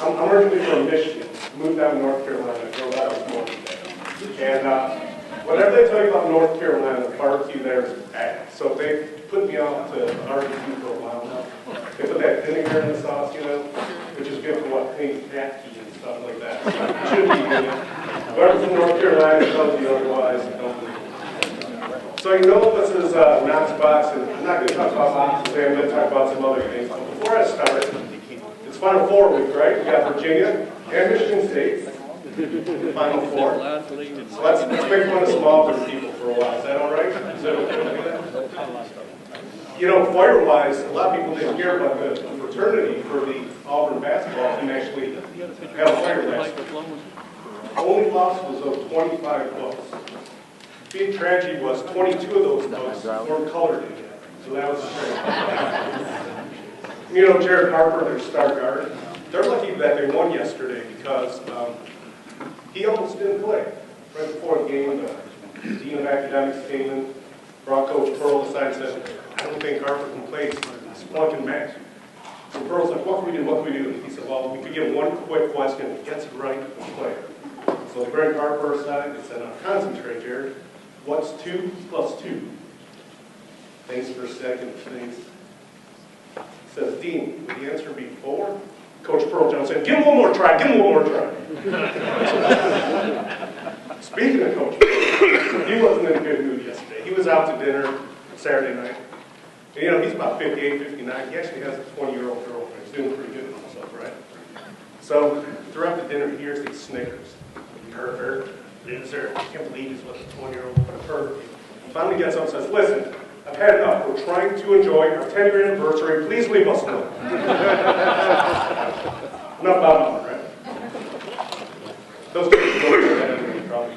I'm originally from Michigan, moved down to North Carolina, drove out of Florida. And whatever they tell you about North Carolina, the barbecue there is bad. So they put me off to barbecue for a while now. They put that vinegar in the sauce, you know, which is good for what things tacky and stuff like that. So it should be good. Whoever from North Carolina tells you otherwise, don't believe it. So you know this is Knox Box, and I'm not going to talk about boxes today, I'm going to talk about some other things. But before I start, it's Final Four week, right? We got Virginia and Michigan State. Final Four. So let's make fun of small group people for a while. Is that all right? Is that okay? You know, fire-wise, a lot of people didn't hear about the fraternity for the Auburn basketball team actually had a fire last year. Only loss was of 25 books. Big tragedy was 22 of those books weren't colored in yet. So that was a tragedy. You know, Jared Harper, their star guard, they're lucky that they won yesterday because he almost didn't play. Right before the game, the dean of academics came in, brought Coach Pearl aside and said, I don't think Harper can play. He's flunking match. So Pearl's like, what can we do? What can we do? And he said, well, we could give one quick question. If he gets it right, we'll play. So they bring Harper aside. They said, now concentrate, Jared. What's 2 plus 2? Thanks for a second, please. He says, Dean, would the answer be 4? Coach Pearl Jones said, give him one more try. Give him one more try. Speaking of Coach Pearl, he wasn't in a good mood yesterday. He was out to dinner Saturday night. And, you know, he's about 58, 59. He actually has a 20-year-old girlfriend. He's doing pretty good with himself, right? So throughout the dinner, he hears these snickers. Pervert, loser, I can't believe he's with a 20-year-old pervert. He finally gets up and says, listen, I've had enough. We're trying to enjoy our 10-year anniversary. Please leave us alone. Enough about him, right? Those people don't do that in trouble.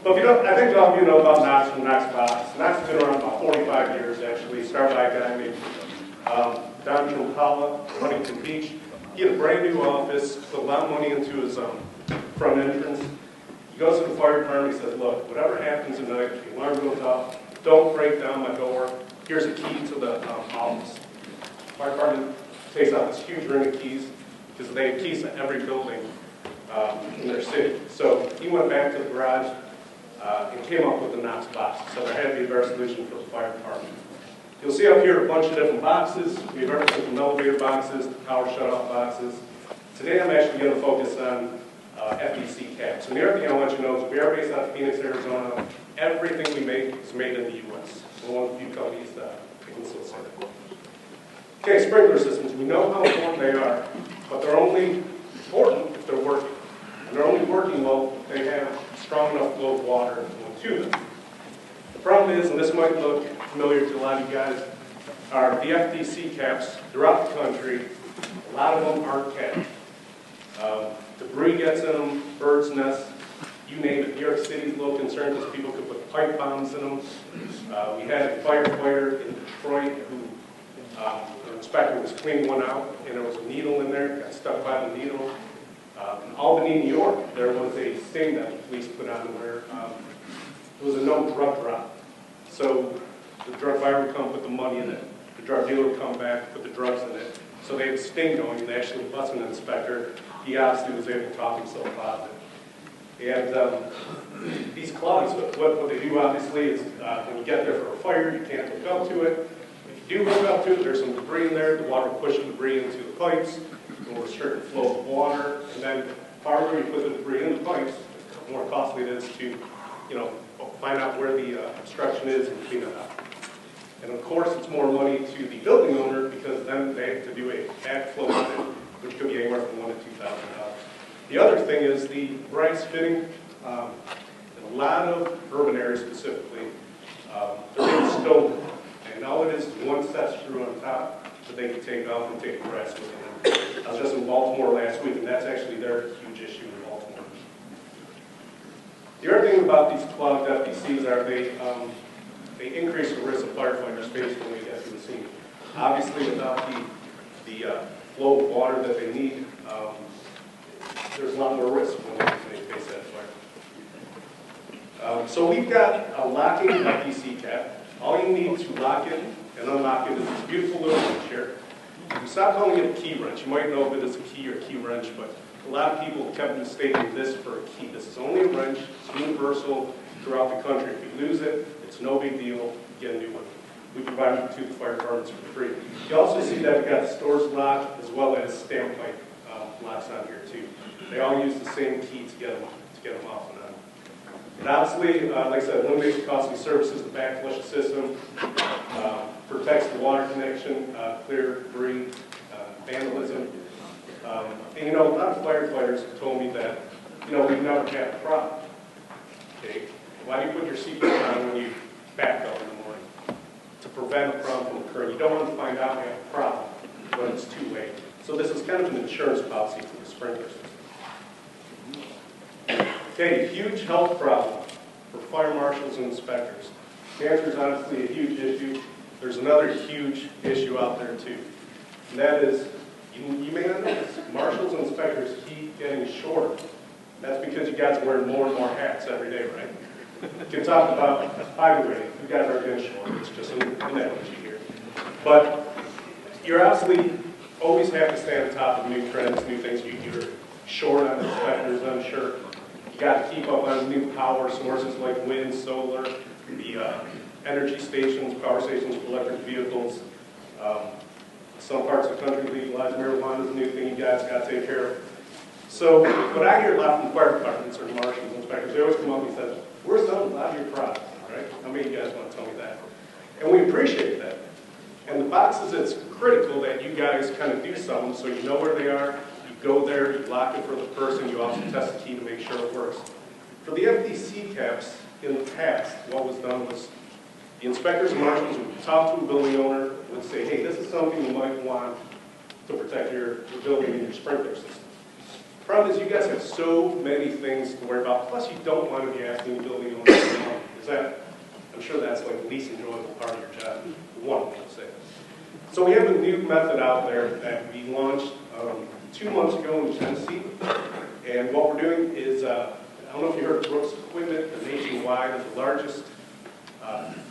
But if you don't, I think all of you know about Knox from Knox Box. Knox has been around about 45 years, actually. Started by a guy named Don Trumpala, Huntington Beach. He had a brand new office, put a lot of money into his front entrance. He goes to the fire department, he says, look, whatever happens tonight, if the alarm goes off, don't break down my door. Here's a key to the office. The fire department takes out this huge ring of keys, because they have keys to every building in their city. So he went back to the garage and came up with the Knox box. So there had to be a better solution for the fire department. You'll see up here a bunch of different boxes. We have everything from elevator boxes to power shutoff boxes. Today I'm actually going to focus on FDC caps. And the other thing I want you to know is we are based out of Phoenix, Arizona. Everything we make is made in the U.S. We're one of the few companies that can still say that. Okay, sprinkler systems. We know how important they are, but they're only important if they're working. And they're only working well if they have strong enough flow of water to them. The problem is, and this might look familiar to a lot of you guys, are the FDC caps throughout the country. A lot of them aren't capped. Debris gets in them, birds' nests, you name it. New York City's a little concerned because people could put pipe bombs in them. We had a firefighter in Detroit who, the inspector was cleaning one out, and there was a needle in there, got stuck by the needle. In Albany, New York, there was a sting that the police put on where it was a no drug drop. So the drug buyer would come put the money in it. The drug dealer would come back, put the drugs in it. So they had a sting going, and they actually busted an inspector. He obviously was able to talk himself positive. And these clogs, what they do obviously is when you get there for a fire, you can't hook up to it. If you do hook up to it, there's some debris in there. The water will push the debris into the pipes. It will restrict the flow of water. And then the farther you put the debris in the pipes, the more costly it is to, find out where the obstruction is and clean it up. And of course, it's more money to the building owner because then they have to do a backflow on it, which could be anywhere from $1,000 to $2,000. The other thing is the brass fitting. In a lot of urban areas specifically, they're in stone. And all it is one set screw on top that they can take off and take the brass with them. I was just in Baltimore last week, and that's actually their huge issue in Baltimore. The other thing about these clogged FDCs are they increase the risk of firefighters facing when they get to the scene. Obviously, without the flow of water that they need, there's a lot more risk when they face that fire. So we've got a locking FDC cap. All you need to lock it and unlock it is this beautiful little switch here. You Stop calling it a key wrench. You might know if it is a key or a key wrench, but a lot of people kept mistaking this for a key. This is only a wrench. It's universal throughout the country. If you lose it, it's no big deal. You get a new one. We provide them to the fire departments for free. You also see that we've got stores lock as well as stamp pipe locks on here too. They all use the same key to get them off and on. And obviously, like I said, eliminates costly services, the back flush system, protects the water connection, clear debris, vandalism. And you know, a lot of firefighters have told me that, you know, we've never had a problem. Okay? Why do you put your seatbelt on when you back up in the morning? To prevent a problem from occurring. You don't want to find out you have a problem when it's too late. So this is kind of an insurance policy for the sprinkler system. Okay, huge health problem for fire marshals and inspectors. Cancer is honestly a huge issue. There's another huge issue out there too. And that is, you may not know this, marshals and inspectors keep getting shorter. That's because you guys are wearing more and more hats every day, right? You can talk about highway. You guys are getting short. It's just an analogy here. But you're absolutely always have to stay on top of new trends, new things. You're short on inspectors, I'm sure. You got to keep up on new power sources like wind, solar, the energy stations, power stations for electric vehicles. Some parts of the country legalize marijuana is a new thing you guys got to take care of. So what I hear a lot from fire departments or marshals, inspectors, they always come up and say, "Where's a lot of your products?" Right? How many of you guys want to tell me that? And we appreciate that. And the boxes, it's critical that you guys kind of do something so you know where they are. You go there, you lock it for the person, you also test the key to make sure it works. For the FDC caps, in the past, what was done was the inspectors and marshals would talk to a building owner, would say, "Hey, this is something you might want to protect your building and your sprinkler system." The problem is you guys have so many things to worry about, plus you don't want to be asking the building owner for money. I'm sure that's like the least enjoyable part of your job, one, let's say. So we have a new method out there that we launched 2 months ago in Tennessee, and what we're doing is, I don't know if you heard of Brooks Equipment, they're nationwide, they're the largest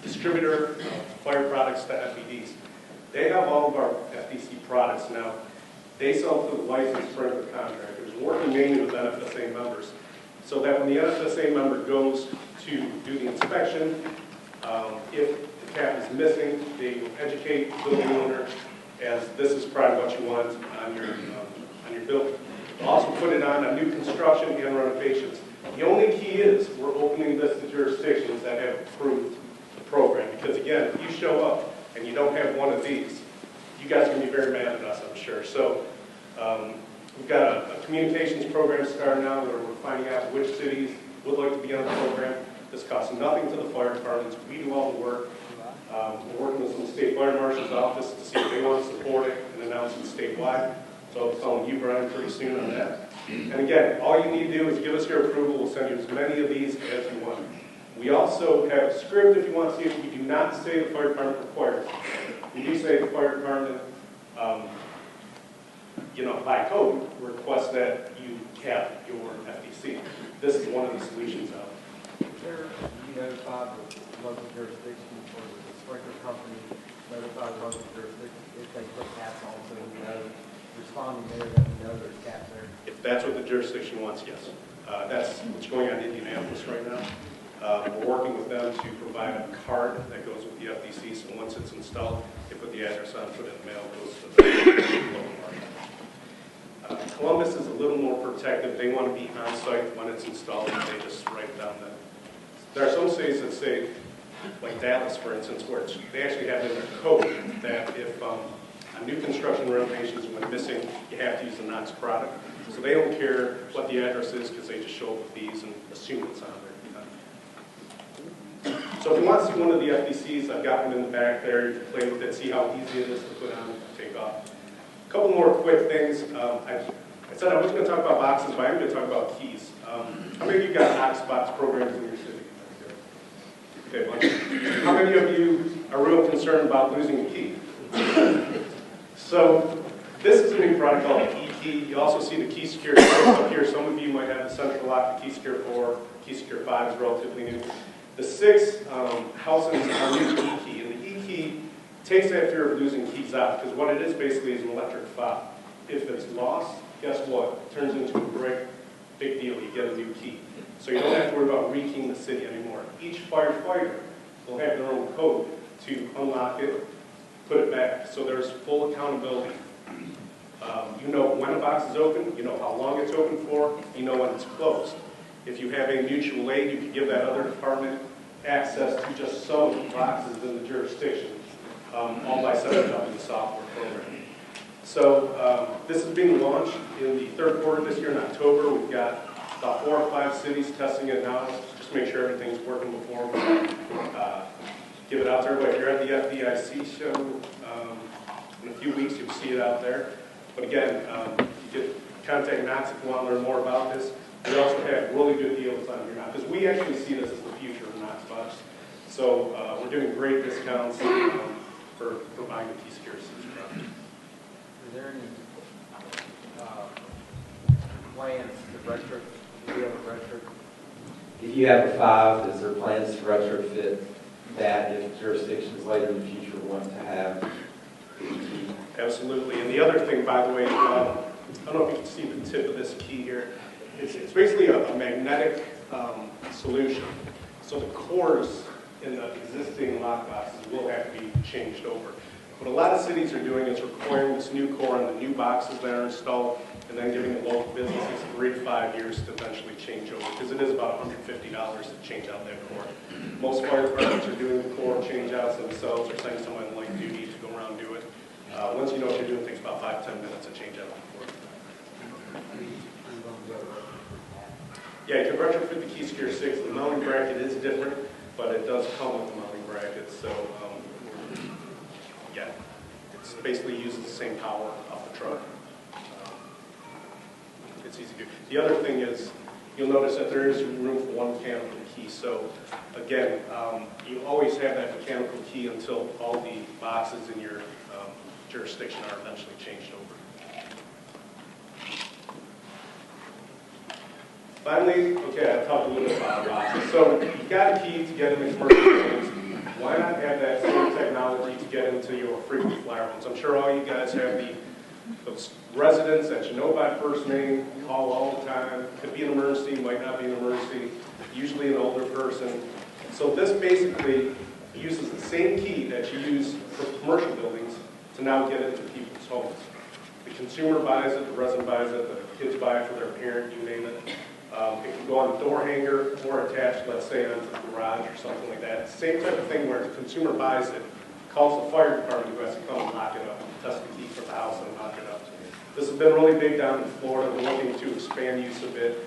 distributor of fire products to FEDs. They have all of our FDC products now. They sell to the licensed sprinkler contractors, working mainly with NFSA members, so that when the NFSA member goes to do the inspection, if the cap is missing, they will educate the building owner as this is probably what you want on your building. We'll also put it on new construction and renovations. The only key is we're opening this to jurisdictions that have approved the program, because again, if you show up and you don't have one of these, you guys are going to be very mad at us, I'm sure. So we've got a communications program starting now where we're finding out which cities would like to be on the program. This costs nothing to the fire departments. We do all the work. We're working with some state fire marshal's office to see if they want to support it and announce it statewide. So I'll be calling you, Brian, pretty soon on that. And again, all you need to do is give us your approval. We'll send you as many of these as you want. We also have a script if you want to see it. We do not say the fire department requires it. We do say the fire department, by code, requests that you have your FDC. This is one of the solutions out. You notify the local jurisdiction or the sprinkler company, notify the local jurisdiction if they put caps on, so we know, responding there that we know there's caps there. If that's what the jurisdiction wants, yes. That's what's going on in Indianapolis right now. We're working with them to provide a card that goes with the FDC, so once it's installed, they put the address on, put it in the mail, goes to the local market. Columbus is a little more protective. They want to be on site when it's installed, and they just write down that. There are some cities that say, like Dallas, for instance, where they actually have in their code that if on new construction renovations, when missing, you have to use the Knox product. So they don't care what the address is because they just show up with these and assume it's on there. So if you want to see one of the FDCs, I've got one in the back there. You can play with it, see how easy it is to put on and take off. A couple more quick things. I said I wasn't going to talk about boxes, but I am going to talk about keys. How many of you got Knox Box programs in your city? Okay, bunch. How many of you are real concerned about losing a key? So this is a new product called E-Key. You also see the Key Secure up here. Some of you might have the central lock, the Key Secure 4, Key Secure 5 is relatively new. The 6 houses are new E-Key, and the E-Key takes that fear of losing keys out, because what it is basically is an electric fob. If it's lost, guess what? It turns into a great big deal. You get a new key. So you don't have to worry about rekeying the city anymore. Each firefighter will have their own code to unlock it, put it back. So there's full accountability. You know when a box is open, you know how long it's open for, you know when it's closed. If you have a mutual aid, you can give that other department access to just some of the boxes in the jurisdiction, all by setting up in the software program. So this is being launched in the third quarter this year in October. We've got about 4 or 5 cities testing it now, just make sure everything's working before we give it out to everybody. If you're at the FDIC show in a few weeks, you'll see it out there. But again, you can contact Knox if you want to learn more about this. We also have really good deals on here now, because we actually see this as the future of Knox Box. So we're doing great discounts for buying the key secure system. Is there any plans to be able to retrofit? If you have a 5, is there plans to retrofit that if jurisdictions later in the future want to have the key? Absolutely. And the other thing, by the way, I don't know if you can see the tip of this key here. It's basically a magnetic solution. So the cores in the existing lock boxes will have to be changed over. What a lot of cities are doing is requiring this new core on the new boxes that are installed, and then giving the local businesses 3 to 5 years to eventually change over, because it is about $150 to change out that core. Most fire departments are doing the core change outs themselves, or sending someone like duty to go around and do it. Once you know what you're doing, it takes about 5 to 10 minutes to change out the core. Yeah, you can retrofit the Key Secure 6. The mounting bracket is different, but it does come with the mounting bracket. So, yeah, it's basically uses the same power off the truck. It's easy to do. The other thing is, you'll notice that there is room for one mechanical key. So, again, you always have that mechanical key until all the boxes in your jurisdiction are eventually changed over. Finally, okay, I talked a little bit about boxes. So you got a key to get into commercial buildings. Why not have that same technology to get into your frequent flyer ones? I'm sure all you guys have those residents that you know by first name, call all the time. Could be an emergency, might not be an emergency, usually an older person. So this basically uses the same key that you use for commercial buildings to now get into people's homes. The consumer buys it, the resident buys it, the kids buy it for their parent, you name it. It can go on the door hanger or attached, let's say, onto the garage or something like that. Same type of thing where the consumer buys it, calls the fire department who has to come and lock it up, test the key for the house and lock it up. This has been really big down in Florida. We're looking to expand use of it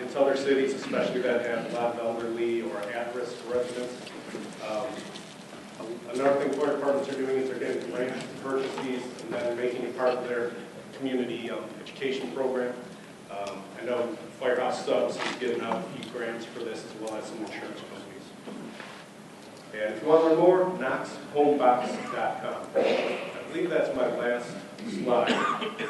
into other cities, especially that have a lot of elderly or at-risk residents. Another thing fire departments are doing is they're getting grants to purchase these and then making it part of their community education program. I know Firehouse Subs is giving out a few grants for this, as well as some insurance companies. And if you want to learn more, knoxhomebox.com. I believe that's my last slide.